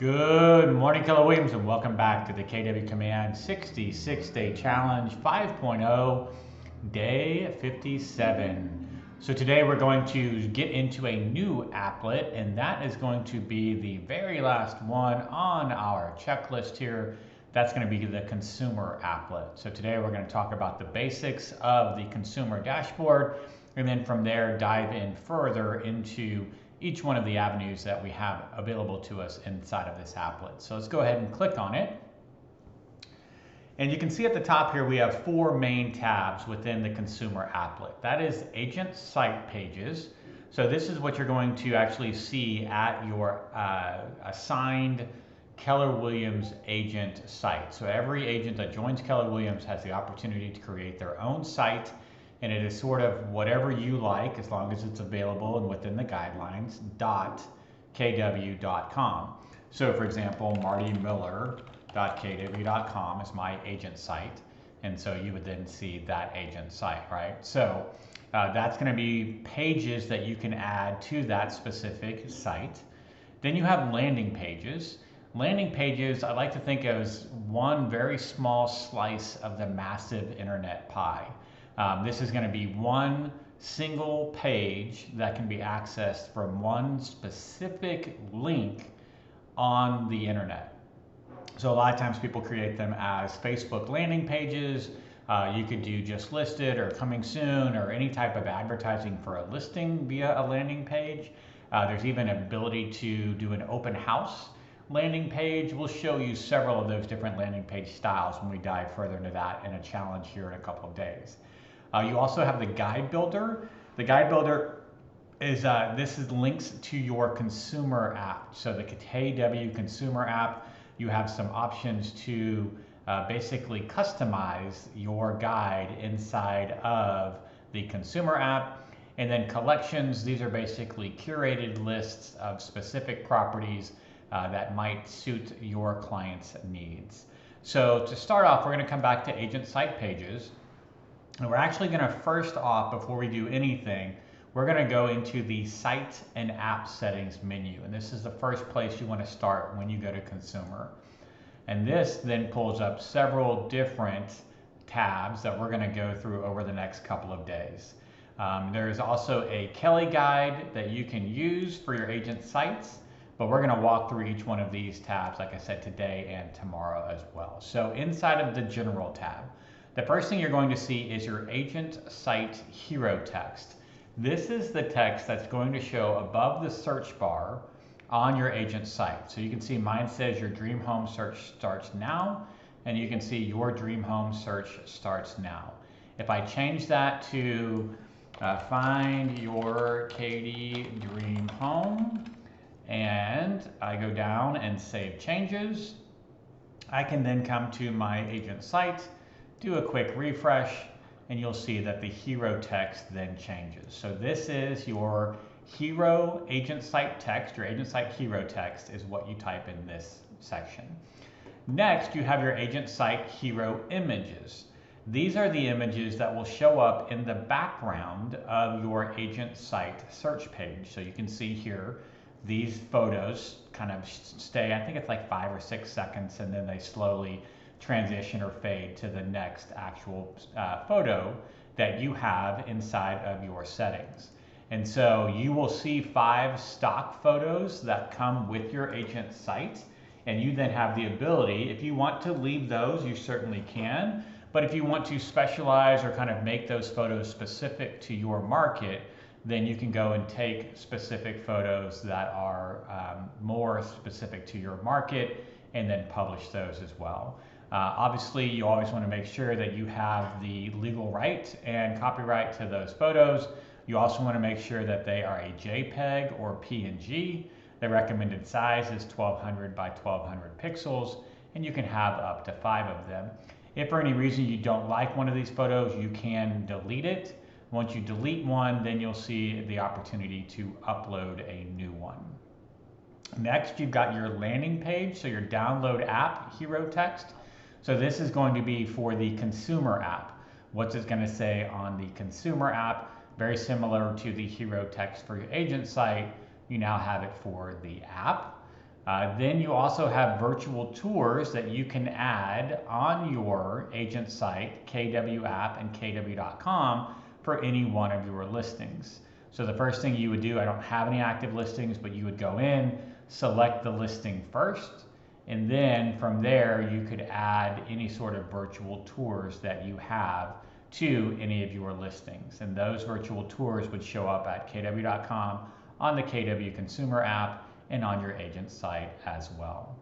Good morning, Keller Williams, and welcome back to the KW Command 66-Day Challenge 5.0, Day 57. So today we're going to get into a new applet, and that is going to be the very last one on our checklist here. That's going to be the consumer applet. So today we're going to talk about the basics of the consumer dashboard, and then from there dive in further into each one of the avenues that we have available to us inside of this applet. So let's go ahead and click on it. And you can see at the top here we have four main tabs within the consumer applet. That is agent site pages. So this is what you're going to actually see at your assigned Keller Williams agent site. So every agent that joins Keller Williams has the opportunity to create their own site, and it is sort of whatever you like as long as it's available and within the guidelines, .kw.com. So for example, martymiller.kw.com is my agent site, and so you would then see that agent site, right? So that's going to be pages that you can add to that specific site. Then you have landing pages. Landing pages I like to think of as one very small slice of the massive internet pie. This is going to be one single page that can be accessed from one specific link on the internet. So a lot of times people create them as Facebook landing pages. You could do just listed or coming soon or any type of advertising for a listing via a landing page. There's even an ability to do an open house landing page. We'll show you several of those different landing page styles when we dive further into that in a challenge here in a couple of days. You also have the guide builder. The guide builder is this is links to your consumer app. So the KW consumer app, you have some options to basically customize your guide inside of the consumer app. And then collections, these are basically curated lists of specific properties that might suit your client's needs. So to start off, we're going to come back to agent site pages. And we're actually going to first off, before we do anything, we're going to go into the site and app settings menu. And this is the first place you want to start when you go to consumer. And this then pulls up several different tabs that we're going to go through over the next couple of days. There's also a Kelly guide that you can use for your agent sites, but we're going to walk through each one of these tabs, like I said, today and tomorrow as well. So inside of the general tab, the first thing you're going to see is your agent site hero text. This is the text that's going to show above the search bar on your agent site. So you can see mine says your dream home search starts now, and you can see your dream home search starts now. If I change that to find your Katy dream home, and I go down and save changes, I can then come to my agent site, do a quick refresh, and you'll see that the hero text then changes. So this is your hero agent site text. Your agent site hero text is what you type in this section. Next, you have your agent site hero images. These are the images that will show up in the background of your agent site search page. So you can see here, these photos kind of stay, I think it's like 5 or 6 seconds, and then they slowly transition or fade to the next actual photo that you have inside of your settings. And so you will see 5 stock photos that come with your agent site, and you then have the ability, if you want to leave those, you certainly can, but if you want to specialize or kind of make those photos specific to your market, then you can go and take specific photos that are more specific to your market and then publish those as well. Obviously, you always want to make sure that you have the legal right and copyright to those photos. You also want to make sure that they are a JPEG or PNG. The recommended size is 1200 by 1200 pixels, and you can have up to 5 of them. If for any reason you don't like one of these photos, you can delete it. Once you delete one, then you'll see the opportunity to upload a new one. Next, you've got your landing page, so your download app hero text. So this is going to be for the consumer app. What's it going to say on the consumer app? Very similar to the hero text for your agent site, you now have it for the app. Then you also have virtual tours that you can add on your agent site, KW app and KW.com, for any one of your listings. So the first thing you would do, I don't have any active listings, but you would go in, select the listing first, and then from there you could add any sort of virtual tours that you have to any of your listings. And those virtual tours would show up at KW.com, on the KW consumer app, and on your agent site as well.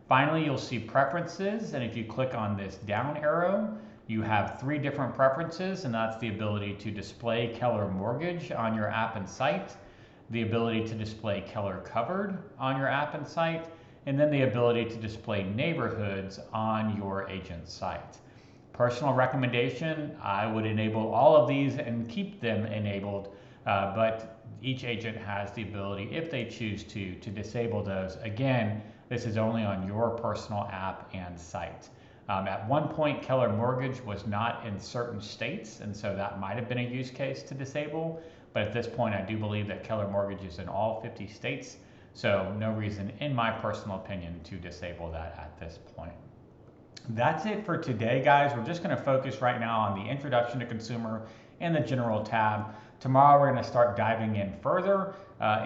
Finally, you'll see preferences, and if you click on this down arrow, you have 3 different preferences, and that's the ability to display Keller Mortgage on your app and site, the ability to display Keller Covered on your app and site, and then the ability to display neighborhoods on your agent site. Personal recommendation, I would enable all of these and keep them enabled, but each agent has the ability, if they choose to disable those. Again, this is only on your personal app and site. At one point, Keller Mortgage was not in certain states, and so that might have been a use case to disable. But at this point, I do believe that Keller Mortgage is in all 50 states, so no reason, in my personal opinion, to disable that at this point. That's it for today, guys. We're just going to focus right now on the introduction to consumer and the general tab. Tomorrow, we're going to start diving in further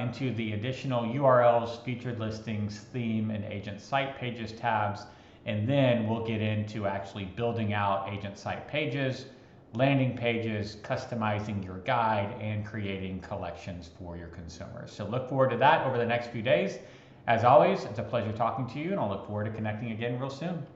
into the additional URLs, featured listings, theme, and agent site pages tabs. And then we'll get into actually building out agent site pages, landing pages, customizing your guide, and creating collections for your consumers. So look forward to that over the next few days. As always, it's a pleasure talking to you, and I'll look forward to connecting again real soon.